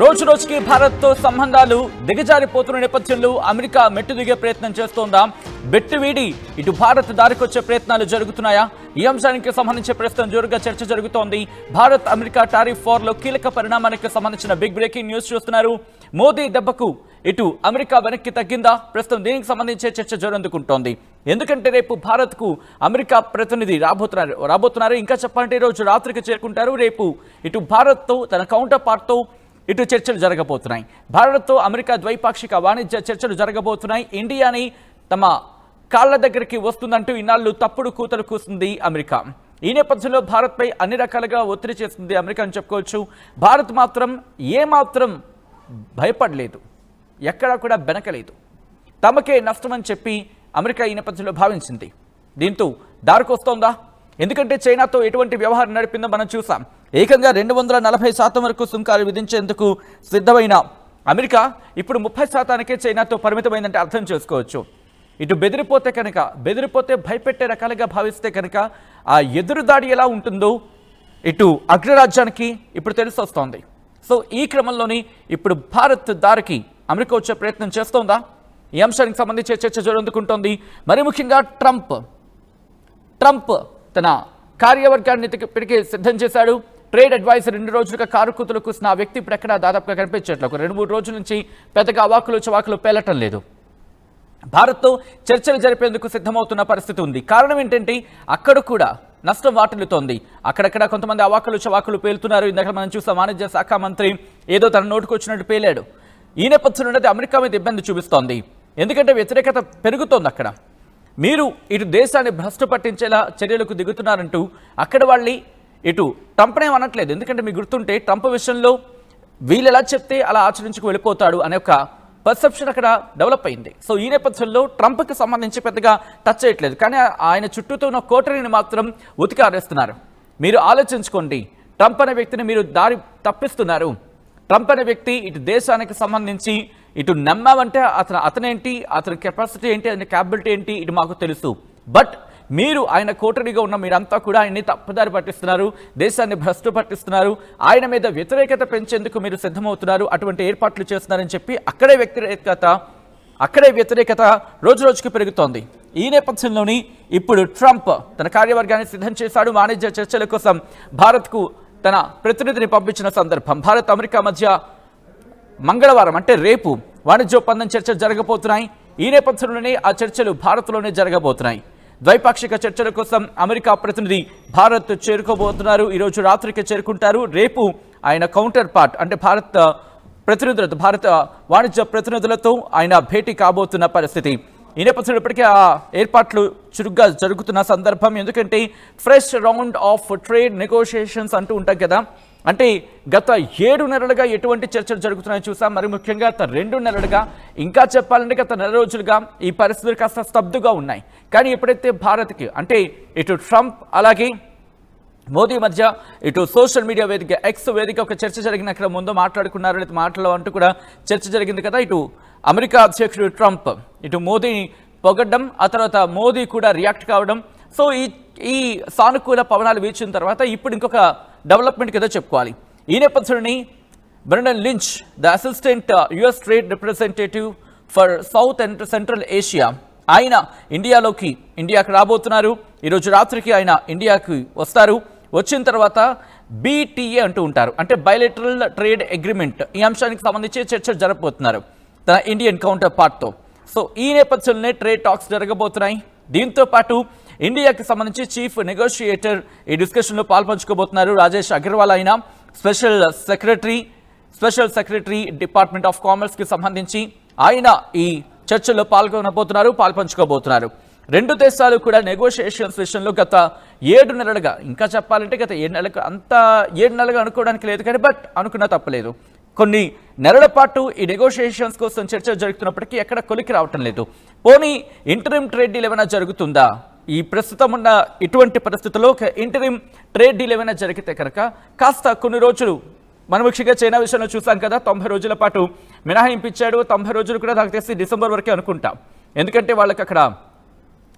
రోజు రోజుకి భారత్తో సంబంధాలు దిగజారిపోతున్న నేపథ్యంలో అమెరికా మెట్టు దిగే ప్రయత్నం చేస్తోందా? బెట్టు వీడి ఇటు భారత్ దారికొచ్చే ప్రయత్నాలు జరుగుతున్నాయా? ఈ అంశానికి సంబంధించి ప్రస్తుతం జోరుగా చర్చ జరుగుతోంది. భారత్ అమెరికా టారిఫ్ వార్లో కీలక పరిణామానికి సంబంధించిన బిగ్ బ్రేకింగ్ న్యూస్ చూస్తున్నారు. మోదీ దెబ్బకు ఇటు అమెరికా వెనక్కి తగ్గిందా? ప్రస్తుతం దీనికి సంబంధించే చర్చ జోరందుకుంటోంది. ఎందుకంటే రేపు భారత్కు అమెరికా ప్రతినిధి రాబోతున్నారు. ఇంకా చెప్పాలంటే రోజు రాత్రికి చేరుకుంటారు. రేపు ఇటు భారత్తో తన కౌంటర్ పార్ట్తో ఇటు చర్చలు జరగబోతున్నాయి. భారత్తో అమెరికా ద్వైపాక్షిక వాణిజ్య చర్చలు జరగబోతున్నాయి. ఇండియాని తమ కాళ్ల దగ్గరికి వస్తుందంటూ ఇన్నాళ్ళు తప్పుడు కూతలు కూస్తుంది అమెరికా. ఈ నేపథ్యంలో భారత్పై అన్ని రకాలుగా ఒత్తిడి చేస్తుంది అమెరికా అని చెప్పుకోవచ్చు. భారత్ మాత్రం ఏమాత్రం భయపడలేదు, ఎక్కడా కూడా బెనకలేదు. తమకే నష్టమని చెప్పి అమెరికా ఈ నేపథ్యంలో భావించింది. దీంతో దారికొస్తోందా? ఎందుకంటే చైనాతో ఎటువంటి వ్యవహారం నడిపిందో మనం చూసాం. ఏకంగా 240% వరకు సుంకాలు విధించేందుకు సిద్ధమైన అమెరికా ఇప్పుడు 30%కే చైనాతో పరిమితమైందంటే అర్థం చేసుకోవచ్చు. ఇటు బెదిరిపోతే భయపెట్టే రకాలుగా భావిస్తే కనుక ఆ ఎదురుదాడి ఎలా ఉంటుందో ఇటు అగ్రరాజ్యానికి ఇప్పుడు తెలిసొస్తోంది. సో ఈ క్రమంలోని ఇప్పుడు భారత్ దారికి అమెరికా వచ్చే ప్రయత్నం చేస్తోందా? ఈ అంశానికి సంబంధించి చర్చ జోరందుకుంటోంది. మరి ముఖ్యంగా ట్రంప్ తన కార్యవర్గాన్ని ఇప్పటికే సిద్ధం చేశాడు. ట్రేడ్ అడ్వైజర్ 2 రోజులుగా కారు కూతులు కూసిన ఆ వ్యక్తి ఇప్పుడు ఎక్కడ దాదాపుగా కనిపించట్లేదు. ఒక 2-3 రోజుల నుంచి పెద్దగా అవాకులు పేలటం లేదు. భారత్తో చర్చలు జరిపేందుకు సిద్ధమవుతున్న పరిస్థితి ఉంది. కారణం ఏంటంటే అక్కడ కూడా నష్టం వాటిల్లుతోంది. అక్కడక్కడ కొంతమంది అవాకులు పేలుతున్నారు. ఇందాక మనం చూసాం, వాణిజ్య శాఖ మంత్రి ఏదో తన నోటుకు వచ్చినట్టు పేలాడు. ఈ నేపథ్యంలో అమెరికా మీద ఇబ్బంది చూపిస్తోంది. ఎందుకంటే వ్యతిరేకత పెరుగుతోంది. అక్కడ మీరు ఇటు దేశాన్ని భ్రష్టు పట్టించేలా చర్యలకు దిగుతున్నారంటూ అక్కడ వాళ్ళు ఇటు ట్రంప్నే అనట్లేదు. ఎందుకంటే మీకు గుర్తుంటే ట్రంప్ విషయంలో వీళ్ళు ఎలా చెప్తే అలా ఆచరించుకు వెళ్ళిపోతాడు అనే ఒక పర్సెప్షన్ అక్కడ డెవలప్ అయింది. సో ఈ నేపథ్యంలో ట్రంప్కి సంబంధించి పెద్దగా టచ్ చేయట్లేదు. కానీ ఆయన చుట్టూతో ఉన్న కోటరీని మాత్రం ఉతికారేస్తున్నారు. మీరు ఆలోచించుకోండి, ట్రంప్ అనే వ్యక్తిని మీరు దారి తప్పిస్తున్నారు. ట్రంప్ అనే వ్యక్తి ఇటు దేశానికి సంబంధించి ఇటు నమ్మామంటే అతనేంటి, అతని కెపాసిటీ ఏంటి, అతని క్యాపబిలిటీ ఏంటి ఇటు మాకు తెలుసు. బట్ మీరు ఆయన కోటరీగా ఉన్న మీరంతా కూడా ఆయన్ని తప్పుదారి పట్టిస్తున్నారు, దేశాన్ని భ్రష్టు పట్టిస్తున్నారు, ఆయన మీద వ్యతిరేకత పెంచేందుకు మీరు సిద్ధమవుతున్నారు, అటువంటి ఏర్పాట్లు చేస్తున్నారని చెప్పి అక్కడే వ్యతిరేకత రోజు రోజుకి పెరుగుతోంది. ఈ నేపథ్యంలోని ఇప్పుడు ట్రంప్ తన కార్యవర్గాన్ని సిద్ధం చేశాడు. వాణిజ్య చర్చల కోసం భారత్కు తన ప్రతినిధిని పంపించిన సందర్భం. భారత్ అమెరికా మధ్య మంగళవారం అంటే రేపు వాణిజ్య ఒప్పందం చర్చలు జరగబోతున్నాయి. ఈ నేపథ్యంలోనే ఆ చర్చలు భారత్లోనే జరగబోతున్నాయి. ద్వైపాక్షిక చర్చల కోసం అమెరికా ప్రతినిధి భారత్ చేరుకోబోతున్నారు. ఈరోజు రాత్రికి చేరుకుంటారు. రేపు ఆయన కౌంటర్ పార్ట్ అంటే భారత వాణిజ్య ప్రతినిధులతో ఆయన భేటీ కాబోతున్న పరిస్థితి. ఈ నేపథ్యంలో ఇప్పటికే ఆ ఏర్పాట్లు చురుగ్గా జరుగుతున్న సందర్భం. ఎందుకంటే fresh round of trade negotiations అంటూ ఉంటాం కదా. అంటే గత 7 నెలలుగా ఎటువంటి చర్చలు జరుగుతున్నాయో చూసాం. మరి ముఖ్యంగా గత 2 నెలలుగా, ఇంకా చెప్పాలంటే గత 4 రోజులుగా ఈ పరిస్థితులు కాస్త స్తబ్దుగా ఉన్నాయి. కానీ ఎప్పుడైతే భారత్కి అంటే ఇటు ట్రంప్ అలాగే మోదీ మధ్య ఇటు సోషల్ మీడియా వేదిక ఎక్స్ వేదిక ఒక చర్చ జరిగిన అక్కడ ముందు మాట్లాడుకున్నారు, లేదా మాటలు అంటూ కూడా చర్చ జరిగింది కదా. ఇటు అమెరికా అధ్యక్షుడు ట్రంప్ ఇటు మోదీని పొగడ్డం, ఆ తర్వాత మోదీ కూడా రియాక్ట్ కావడం. సో ఈ సానుకూల పవనాలు వీచిన తర్వాత ఇప్పుడు ఇంకొక డెవలప్మెంట్ కదా చెప్పుకోవాలి. ఈ నేపథ్యంలోని Brendan Lynch, the assistant US trade representative for South and Central Asia, ఆయన ఇండియాకి రాబోతున్నారు. ఈరోజు రాత్రికి ఆయన ఇండియాకి వస్తారు. వచ్చిన తర్వాత BTA అంటూ ఉంటారు, అంటే బైలేటరల్ ట్రేడ్ అగ్రిమెంట్, ఈ అంశానికి సంబంధించి చర్చలు జరగబోతున్నారు తన ఇండియన్ కౌంటర్ పార్ట్తో. సో ఈ నేపథ్యంలోనే ట్రేడ్ టాక్స్ జరగబోతున్నాయి. దీంతో పాటు ఇండియాకి సంబంధించి చీఫ్ నెగోషియేటర్ ఈ డిస్కషన్లో పాల్పంచుకోబోతున్నారు. రాజేష్ అగర్వాల్ ఆయన స్పెషల్ సెక్రటరీ డిపార్ట్మెంట్ ఆఫ్ కామర్స్కి సంబంధించి ఆయన ఈ చర్చల్లో పాల్పంచుకోబోతున్నారు. 2 దేశాలు కూడా నెగోషియేషన్స్ విషయంలో గత 7 నెలలుగా, ఇంకా చెప్పాలంటే గత 7 నెలలుగా అనుకోవడానికి లేదు కానీ బట్ అనుకున్నా తప్పలేదు. కొన్ని నెలల పాటు ఈ నెగోషియేషన్స్ కోసం చర్చలు జరుగుతున్నప్పటికీ ఎక్కడ కొలికి రావటం లేదు. పోనీ ఇంటరిమ్ ట్రేడ్ డీల్ ఏమైనా జరుగుతుందా? ఈ ప్రస్తుతం ఉన్న ఇటువంటి పరిస్థితుల్లో ఇంటరిమ్ ట్రేడ్ డీల్ ఏమైనా జరిగితే కనుక కాస్త కొన్ని రోజులు, మనం ముఖ్యంగా చైనా విషయంలో చూసాం కదా, 90 రోజుల పాటు మినహాయింపించాడు. 90 రోజులు కూడా నాకు తెలిసి డిసెంబర్ వరకే అనుకుంటాం. ఎందుకంటే వాళ్ళకి అక్కడ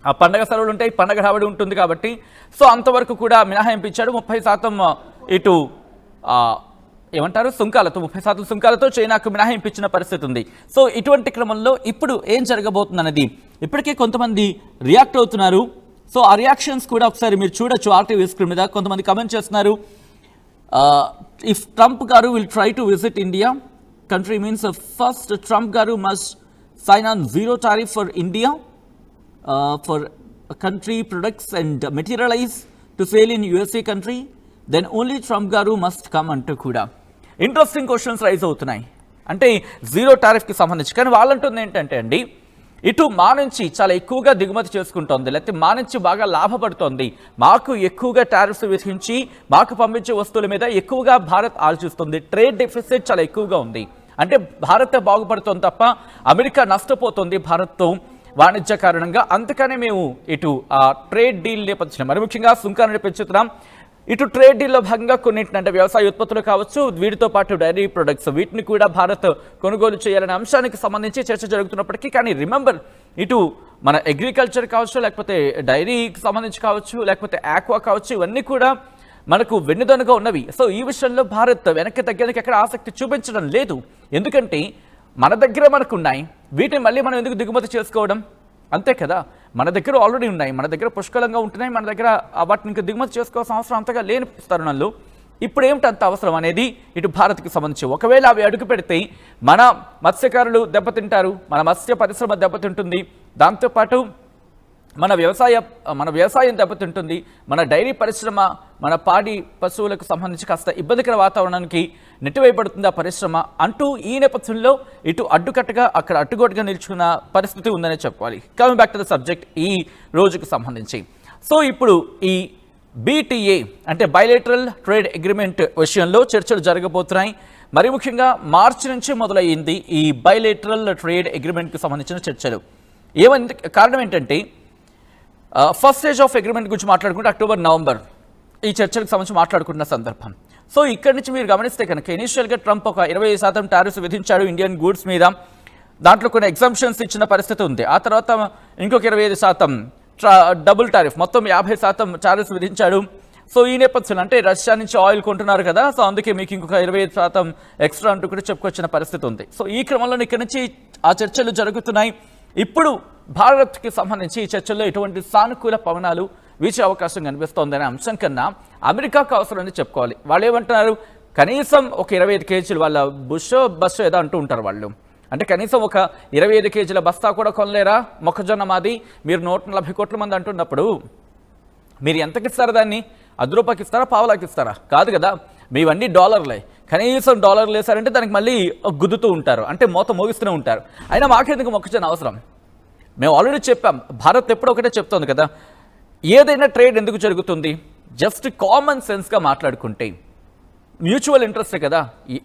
ఆ పండగ సెలవులు ఉంటాయి, పండగ రావడం ఉంటుంది కాబట్టి. సో అంతవరకు కూడా మినహాయింపించాడు. 30% ఇటు ఏమంటారు సుంకాలతో 30% సుంకాలతో చైనాకు మినహాయింపు ఇచ్చిన పరిస్థితి ఉంది. సో ఇటువంటి క్రమంలో ఇప్పుడు ఏం జరగబోతుంది అనేది ఇప్పటికే కొంతమంది రియాక్ట్ అవుతున్నారు. సో ఆ రియాక్షన్స్ కూడా ఒకసారి మీరు చూడొచ్చు ఆర్టీవీ స్క్రీన్ మీద. కొంతమంది కమెంట్ చేస్తున్నారు, ఇఫ్ ట్రంప్ గారు will try to visit India country means first Trump గారు must sign on zero tariff for India for country products and materialize to sell in USA country, then only Trump garu must come అంటూ కూడా interesting questions rise అవుతున్నాయి. అంటే zero టారిఫ్కి సంబంధించి. కానీ వాళ్ళంటుంది ఏంటంటే అండి, ఇటు మా నుంచి చాలా ఎక్కువగా దిగుమతి చేసుకుంటోంది, లేకపోతే మా నుంచి బాగా లాభపడుతోంది, మాకు ఎక్కువగా టారిఫ్స్ విధించి మాకు పంపించే వస్తువుల మీద ఎక్కువగా భారత్ ఆలోచిస్తుంది, ట్రేడ్ డెఫిసిట్ చాలా ఎక్కువగా ఉంది, అంటే భారత్ బాగుపడుతోంది తప్ప అమెరికా నష్టపోతుంది భారత్తో వాణిజ్య కారణంగా. అందుకనే మేము ఇటు ఆ ట్రేడ్ డీల్ నేపథ్యం మరి ముఖ్యంగా సుంకాన్ని పెంచుతున్నాం. ఇటు ట్రేడ్ డీల్లో భాగంగా కొన్నింటిని అంటే వ్యవసాయ ఉత్పత్తులు కావచ్చు, వీటితో పాటు డైరీ ప్రొడక్ట్స్ వీటిని కూడా భారత్ కొనుగోలు చేయాలనే అంశానికి సంబంధించి చర్చ జరుగుతున్నప్పటికీ, కానీ రిమెంబర్ ఇటు మన అగ్రికల్చర్ కావచ్చు, లేకపోతే డైరీకి సంబంధించి కావచ్చు, లేకపోతే ఆక్వా కావచ్చు, ఇవన్నీ కూడా మనకు వెన్నుదన్నుగా ఉన్నవి. సో ఈ విషయంలో భారత్ వెనక్కి తగ్గడానికి ఎక్కడ ఆసక్తి చూపించడం లేదు. ఎందుకంటే మన దగ్గర మనకు ఉన్నాయి, వీటిని మళ్ళీ మనం ఎందుకు దిగుమతి చేసుకోవడం? అంతే కదా, మన దగ్గర ఆల్రెడీ ఉన్నాయి, మన దగ్గర పుష్కలంగా ఉంటున్నాయి, మన దగ్గర వాటిని ఇంకా దిగుమతి చేసుకోవాల్సిన అవసరం అంతగా లేని తరుణంలో ఇప్పుడు ఏమిటి అంత అవసరం అనేది ఇటు భారత్కి సంబంధించి. ఒకవేళ అవి అడుగు పెడితే మన మత్స్యకారులు దెబ్బతింటారు, మన మత్స్య పరిశ్రమ దెబ్బతింటుంది, దాంతోపాటు మన వ్యవసాయం దెబ్బతింటుంది, మన డైరీ పరిశ్రమ, మన పాడి పశువులకు సంబంధించి కాస్త ఇబ్బందికర వాతావరణానికి నెట్టివేయబడుతుంది ఆ పరిశ్రమ అంటూ ఈ నేపథ్యంలో ఇటు అడ్డుకట్టగా అక్కడ అడ్డుగోటుగా నిల్చుకున్న పరిస్థితి ఉందనే చెప్పుకోవాలి. Coming back to the subject ఈ రోజుకు సంబంధించి. సో ఇప్పుడు ఈ BTA అంటే బైలేటరల్ ట్రేడ్ అగ్రిమెంట్ విషయంలో చర్చలు జరగబోతున్నాయి. మరి ముఖ్యంగా మార్చి నుంచి మొదలయ్యింది ఈ బైలేటరల్ ట్రేడ్ అగ్రిమెంట్కి సంబంధించిన చర్చలు. ఏమైంది కారణం ఏంటంటే ఫస్ట్ స్టేజ్ ఆఫ్ అగ్రిమెంట్ గురించి మాట్లాడుకుంటే అక్టోబర్ నవంబర్ ఈ చర్చలకు సంబంధించి మాట్లాడుకుంటున్న సందర్భం. సో ఇక్కడి నుంచి మీరు గమనిస్తే కనుక ఇనీషియల్గా ట్రంప్ ఒక 20% టారిఫ్స్ విధించాడు ఇండియన్ గూడ్స్ మీద, దాంట్లో కొన్ని ఎగ్జంప్షన్స్ ఇచ్చిన పరిస్థితి ఉంది. ఆ తర్వాత ఇంకొక 25% డబుల్ టారిఫ్, మొత్తం 50% టారిఫ్స్ విధించాడు. సో ఈ నేపథ్యంలో అంటే రష్యా నుంచి ఆయిల్ కొంటున్నారు కదా, సో అందుకే మీకు ఇంకొక 25% ఎక్స్ట్రా అంటూ కూడా చెప్పుకొచ్చిన పరిస్థితి ఉంది. సో ఈ క్రమంలో ఇక్కడి నుంచి ఆ చర్చలు జరుగుతున్నాయి. ఇప్పుడు భారత్కి సంబంధించి ఈ చర్చల్లో ఎటువంటి సానుకూల పవనాలు వీచే అవకాశం కనిపిస్తోందనే అంశం కన్నా అమెరికాకు అవసరమని చెప్పుకోవాలి. వాళ్ళు ఏమంటున్నారు, కనీసం ఒక 25 కేజీలు వాళ్ళ బస్ ఏదో అంటూ ఉంటారు వాళ్ళు, అంటే కనీసం ఒక 25 కేజీల బస్తా కూడా కొనలేరా మొక్కజొన్న మాది, మీరు 140 కోట్ల మంది అంటున్నప్పుడు మీరు ఎంతకి ఇస్తారా? దాన్ని ₹10 ఇస్తారా, పావలాకి ఇస్తారా? కాదు కదా, మీవన్నీ డాలర్లే. కనీసం డాలర్లు వేసారంటే దానికి మళ్ళీ గుద్దుతూ ఉంటారు, అంటే మోత మోగిస్తూనే ఉంటారు. అయినా మాకెందుకు మొక్కజొన్న అవసరం? మేము ఆల్రెడీ చెప్పాం, భారత్ ఎప్పుడో ఒకటే చెప్తోంది కదా, ఏదైనా ట్రేడ్ ఎందుకు జరుగుతుంది, జస్ట్ కామన్ సెన్స్గా మాట్లాడుకుంటే మ్యూచువల్ ఇంట్రెస్టే కదా.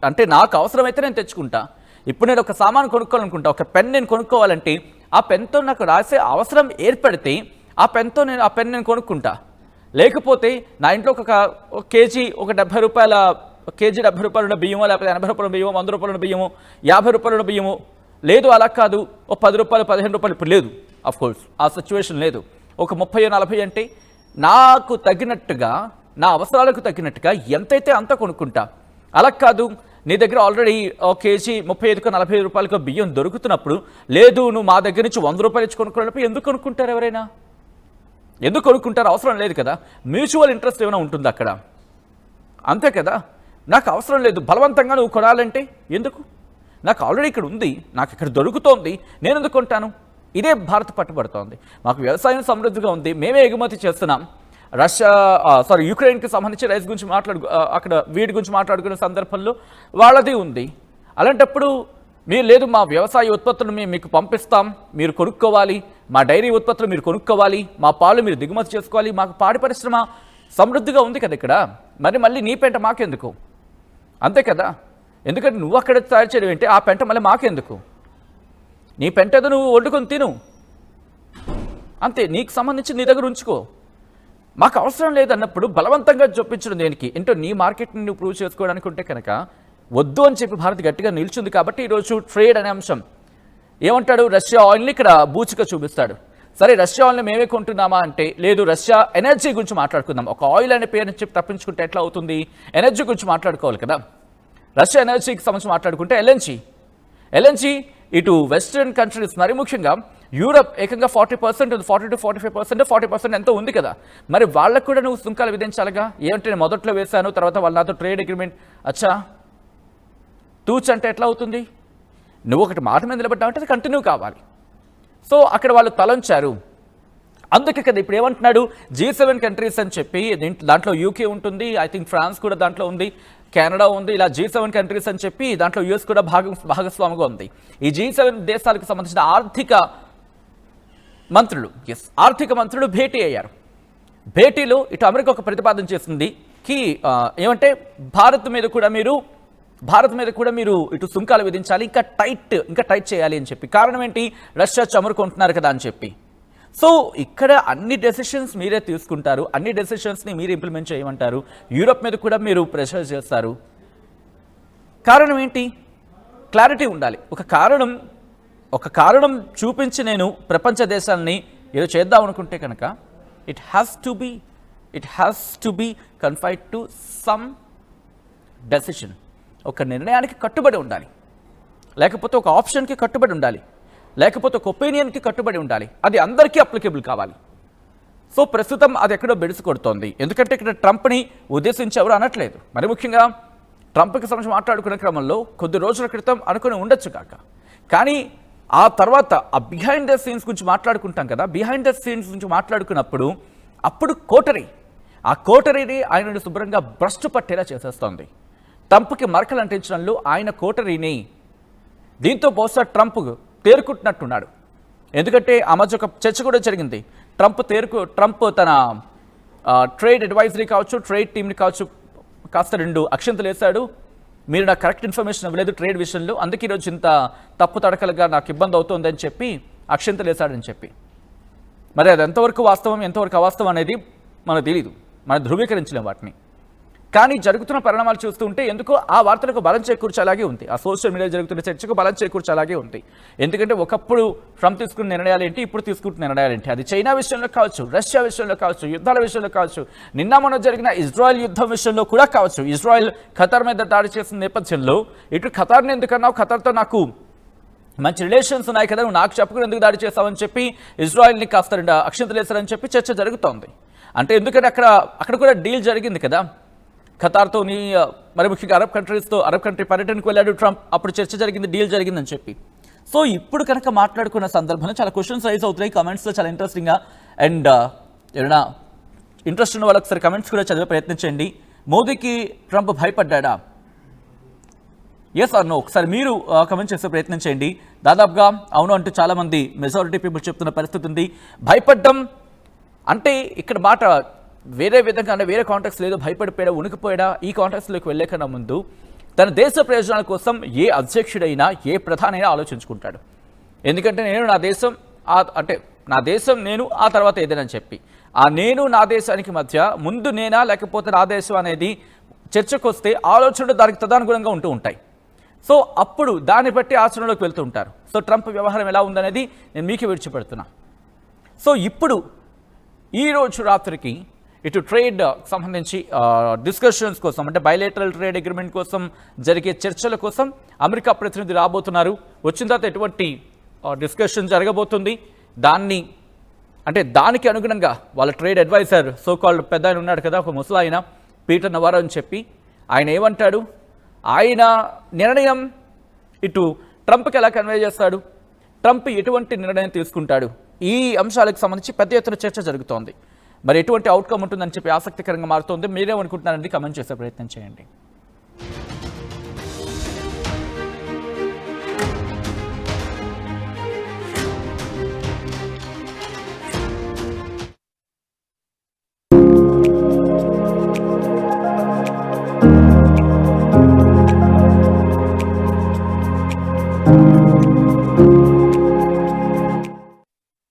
అంటే నాకు అవసరమైతే నేను తెచ్చుకుంటా. ఇప్పుడు నేను ఒక సామాను కొనుక్కోవాలనుకుంటా, ఒక పెన్ నేను కొనుక్కోవాలంటే ఆ పెన్తో నాకు రాసే అవసరం ఏర్పడితే ఆ పెన్తో ఆ పెన్ నేను కొనుక్కుంటా. లేకపోతే నా ఇంట్లో ఒక కేజీ ఒక ₹70 ఉన్న బియ్యమో, లేకపోతే ₹80 బియ్యమో, ₹100 బియ్యమో, ₹50 బియ్యమో లేదు, అలా కాదు, ఓ ₹10 ₹15 ఇప్పుడు లేదు, అఫ్కోర్స్ ఆ సిచ్యువేషన్ లేదు. ఒక 30-40 అంటే నాకు తగినట్టుగా, నా అవసరాలకు తగ్గినట్టుగా ఎంతైతే అంత కొనుక్కుంటా. అలా కాదు, నీ దగ్గర ఆల్రెడీ ఒక కేజీ ₹35-40 బియ్యం దొరుకుతున్నప్పుడు, లేదు నువ్వు మా దగ్గర నుంచి ₹100 ఇచ్చి కొనుక్కున్నప్పుడు ఎందుకు కొనుక్కుంటారు? ఎవరైనా ఎందుకు కొనుక్కుంటారు? అవసరం లేదు కదా. మ్యూచువల్ ఇంట్రెస్ట్ ఏమైనా ఉంటుంది అక్కడ, అంతే కదా. నాకు అవసరం లేదు, బలవంతంగా నువ్వు కొనాలంటే ఎందుకు? నాకు ఆల్రెడీ ఇక్కడ ఉంది, నాకు ఇక్కడ దొరుకుతోంది, నేను ఎందుకు కొంటాను? ఇదే భారత్ పట్టుబడుతోంది. మాకు వ్యవసాయం సమృద్ధిగా ఉంది, మేమే ఎగుమతి చేస్తున్నాం. యుక్రెయిన్కి సంబంధించి రైస్ గురించి అక్కడ వీటి గురించి మాట్లాడుకునే సందర్భంలో వాళ్ళది ఉంది. అలాంటప్పుడు మీరు లేదు, మా వ్యవసాయ ఉత్పత్తులు మేము మీకు పంపిస్తాం, మీరు కొనుక్కోవాలి, మా డైరీ ఉత్పత్తులు మీరు కొనుక్కోవాలి, మా పాలు మీరు దిగుమతి చేసుకోవాలి, మాకు పాడి పరిశ్రమ సమృద్ధిగా ఉంది కదా ఇక్కడ, మరి మళ్ళీ నీ పెంట మాకెందుకు? అంతే కదా. ఎందుకంటే నువ్వు అక్కడ తయారు చేయడం ఏంటి, ఆ పెంట మళ్ళీ మాకెందుకు? నీ పెంట ఏదో నువ్వు వండుకొని తిను, అంతే, నీకు సంబంధించి నీ దగ్గర ఉంచుకో. మాకు అవసరం లేదన్నప్పుడు బలవంతంగా చొప్పించడం దేనికి? ఏంటో నీ మార్కెట్ని నువ్వు ప్రూవ్ చేసుకోవడానికి ఉంటే కనుక వద్దు అని చెప్పి భారత్ గట్టిగా నిల్చుంది. కాబట్టి ఈరోజు ట్రేడ్ అనే అంశం ఏమంటాడు, రష్యా ఆయిల్ని ఇక్కడ బూచిగా చూపిస్తాడు. సరే, రష్యా ఆయిల్ని మేమే కొంటున్నామా అంటే లేదు, రష్యా ఎనర్జీ గురించి మాట్లాడుకుందాం. ఒక ఆయిల్ అనే పేరుని చెప్పి తప్పించుకుంటే ఎట్లా అవుతుంది? ఎనర్జీ గురించి మాట్లాడుకోవాలి కదా. రష్యా ఎనర్జీకి సంబంధించి మాట్లాడుకుంటే ఎల్ఎన్జీ ఇటు వెస్ట్రన్ కంట్రీస్ మరి ముఖ్యంగా యూరప్ ఏకంగా 40% ఉంది, 40 to 45%, 40% ఎంతో ఉంది కదా. మరి వాళ్ళకు కూడా నువ్వు సుంకాలు విధించాలిగా. ఏమంటే నేను మొదట్లో వేశాను, తర్వాత వాళ్ళ నాతో ట్రేడ్ అగ్రిమెంట్ అచ్చా తూచ్ అంటే ఎట్లా అవుతుంది? నువ్వు ఒకటి మాట మీద నిలబడ్డావు అంటే అది కంటిన్యూ కావాలి. సో అక్కడ వాళ్ళు తలంచారు. అందుకే కదా ఇప్పుడు ఏమంటున్నాడు, G7 కంట్రీస్ అని చెప్పి దాంట్లో యూకే ఉంటుంది, ఐ థింక్ ఫ్రాన్స్ కూడా దాంట్లో ఉంది, కెనడా ఉంది, ఇలా G7 కంట్రీస్ అని చెప్పి దాంట్లో యూఎస్ కూడా భాగస్వామిగా ఉంది. ఈ G7 దేశాలకు సంబంధించిన ఆర్థిక మంత్రులు భేటీ అయ్యారు. భేటీలో ఇటు అమెరికా ఒక ప్రతిపాదన చేసింది ఏమంటే భారత్ మీద కూడా మీరు ఇటు సుంకాలు విధించాలి, ఇంకా టైట్ చేయాలి అని చెప్పి. కారణం ఏంటి? రష్యా చమురుకుంటున్నారు కదా అని చెప్పి. సో ఇక్కడ అన్ని డెసిషన్స్ మీరే తీసుకుంటారు, అన్ని డెసిషన్స్ని మీరు ఇంప్లిమెంట్ చేయమంటారు, యూరప్ మీద కూడా మీరు ప్రెషర్ చేస్తారు. కారణం ఏంటి? క్లారిటీ ఉండాలి. ఒక కారణం చూపించి నేను ప్రపంచ దేశాలని ఏదో చేద్దాం అనుకుంటే కనుక it has to be confined to some decision. ఒక నిర్ణయానికి కట్టుబడి ఉండాలి, లేకపోతే ఒక ఆప్షన్కి కట్టుబడి ఉండాలి, లేకపోతే ఒక ఒపీనియన్కి కట్టుబడి ఉండాలి. అది అందరికీ అప్లికేబుల్ కావాలి. సో ప్రస్తుతం అది ఎక్కడో బెడిసి కొడుతోంది. ఎందుకంటే ఇక్కడ ట్రంప్ని ఉద్దేశించి ఎవరు అనట్లేదు. మరి ముఖ్యంగా ట్రంప్కి సంబంధించి మాట్లాడుకునే క్రమంలో కొద్ది రోజుల క్రితం అనుకుని ఉండొచ్చు కాక, కానీ ఆ తర్వాత ఆ బిహైండ్ ద సీన్స్ గురించి మాట్లాడుకుంటాం కదా. బిహైండ్ ద సీన్స్ గురించి మాట్లాడుకున్నప్పుడు అప్పుడు ఆ కోటరీని ఆయనను శుభ్రంగా భ్రష్టు పట్టేలా చేసేస్తోంది. ట్రంప్కి మరకలు అంటించడంలో ఆయన కోటరీని. దీంతో బహుశా ట్రంప్ తేరుకుంటున్నట్టున్నాడు. ఎందుకంటే ఆ మధ్య ఒక చర్చ కూడా జరిగింది. ట్రంప్ తన ట్రేడ్ అడ్వైజరీ కావచ్చు, ట్రేడ్ టీమ్ని కావచ్చు కాస్త 2 అక్షంతలు వేశాడు. మీరు నాకు కరెక్ట్ ఇన్ఫర్మేషన్ ఇవ్వలేదు ట్రేడ్ విషయంలో, అందుకే ఈరోజు ఇంత తప్పు తడకలుగా నాకు ఇబ్బంది అవుతుందని చెప్పి అక్షంతలు వేశాడని చెప్పి. మరి అది ఎంతవరకు వాస్తవం ఎంతవరకు అవాస్తవం అనేది మనకు తెలియదు, మనం ధృవీకరించలేం వాటిని. కానీ జరుగుతున్న పరిణామాలు చూస్తూ ఉంటే ఎందుకో ఆ వార్తలకు బలం చేకూర్చేలాగే ఉంది, ఆ సోషల్ మీడియా జరుగుతున్న చర్చకు బలం చేకూర్చేలాగే ఉంది. ఎందుకంటే ఒకప్పుడు ట్రంప్ తీసుకున్న నిర్ణయాలు ఏంటి, ఇప్పుడు తీసుకుంటున్న నిర్ణయాలు ఏంటి, అది చైనా విషయంలో కావచ్చు, రష్యా విషయంలో కావచ్చు, యుద్ధాల విషయంలో కావచ్చు, నిన్న మొన్న జరిగిన ఇజ్రాయెల్ యుద్ధం విషయంలో కూడా కావచ్చు. ఇజ్రాయెల్ ఖతార్ మీద దాడి చేసిన నేపథ్యంలో ఇటు ఖతార్ని ఎందుకన్నావు, ఖతార్తో నాకు మంచి రిలేషన్స్ ఉన్నాయి కదా, నువ్వు నాకు చెప్పుకుని ఎందుకు దాడి చేస్తావని చెప్పి ఇజ్రాయెల్ని కాస్త 2 అక్షంతలు వేస్తారని చెప్పి చర్చ జరుగుతోంది. అంటే ఎందుకంటే అక్కడ కూడా డీల్ జరిగింది కదా ఖతార్తో, మరి ముఖ్యంగా అరబ్ కంట్రీ పర్యటనకు వెళ్ళాడు ట్రంప్, అప్పుడు చర్చ జరిగింది, డీల్ జరిగిందని చెప్పి. సో ఇప్పుడు కనుక మాట్లాడుకున్న సందర్భంలో చాలా క్వశ్చన్స్ రైజ్ అవుతున్నాయి కామెంట్స్లో, చాలా ఇంట్రెస్టింగ్గా. అండ్ ఏదైనా ఇంట్రెస్ట్ ఉన్న వాళ్ళకి ఒకసారి కమెంట్స్ కూడా చదివే ప్రయత్నించండి. మోదీకి ట్రంప్ భయపడ్డా? ఎస్ ఆర్ నో ఒకసారి మీరు కమెంట్ చేసే ప్రయత్నం చేయండి. దాదాపుగా అవును అంటూ చాలామంది మెజారిటీ పీపుల్ చెప్తున్న పరిస్థితి ఉంది. భయపడ్డం అంటే ఇక్కడ మాట వేరే విధంగా, అంటే వేరే కాంటాక్ట్స్ లేదు, భయపడిపోయాడా, ఉనికిపోయాడా, ఈ కాంటాక్ట్స్లోకి వెళ్ళే కన్నా ముందు తన దేశ ప్రయోజనాల కోసం ఏ అధ్యక్షుడైనా ఏ ప్రధానైనా ఆలోచించుకుంటాడు. ఎందుకంటే నా దేశం నేను ఆ తర్వాత ఏదైనా చెప్పి, ఆ నేను నా దేశానికి మధ్య ముందు నేనా లేకపోతే నా దేశం అనేది చర్చకు వస్తే ఆలోచనలు దానికి తదనుగుణంగా ఉంటూ ఉంటాయి. సో అప్పుడు దాన్ని బట్టి ఆచరణలోకి వెళ్తూ ఉంటారు. సో ట్రంప్ వ్యవహారం ఎలా ఉందనేది నేను మీకు విడిచిపెడుతున్నా. సో ఇప్పుడు ఈరోజు రాత్రికి ఇటు ట్రేడ్ సంబంధించి డిస్కషన్స్ కోసం, అంటే బైలేటరల్ ట్రేడ్ అగ్రిమెంట్ కోసం జరిగే చర్చల కోసం అమెరికా ప్రతినిధి రాబోతున్నారు. వచ్చిన తర్వాత ఎటువంటి డిస్కషన్ జరగబోతుంది, దానికి అనుగుణంగా వాళ్ళ ట్రేడ్ అడ్వైజర్ సోకాల్డ్ పెద్ద ఆయన ఉన్నాడు కదా, ఒక ముసలాయన పీటర్ నవారో అని చెప్పి, ఆయన ఏమంటాడు, ఆయన నిర్ణయం ఇటు ట్రంప్కి ఎలా కన్వే చేస్తాడు, ట్రంప్ ఎటువంటి నిర్ణయం తీసుకుంటాడు, ఈ అంశాలకు సంబంధించి పెద్ద ఎత్తున చర్చ జరుగుతోంది. మరి ఎటువంటి అవుట్కమ్ ఉంటుందని చెప్పి ఆసక్తికరంగా మారుతోంది. మీరేమనుకుంటున్నారండి? కమెంట్ చేసే ప్రయత్నం చేయండి.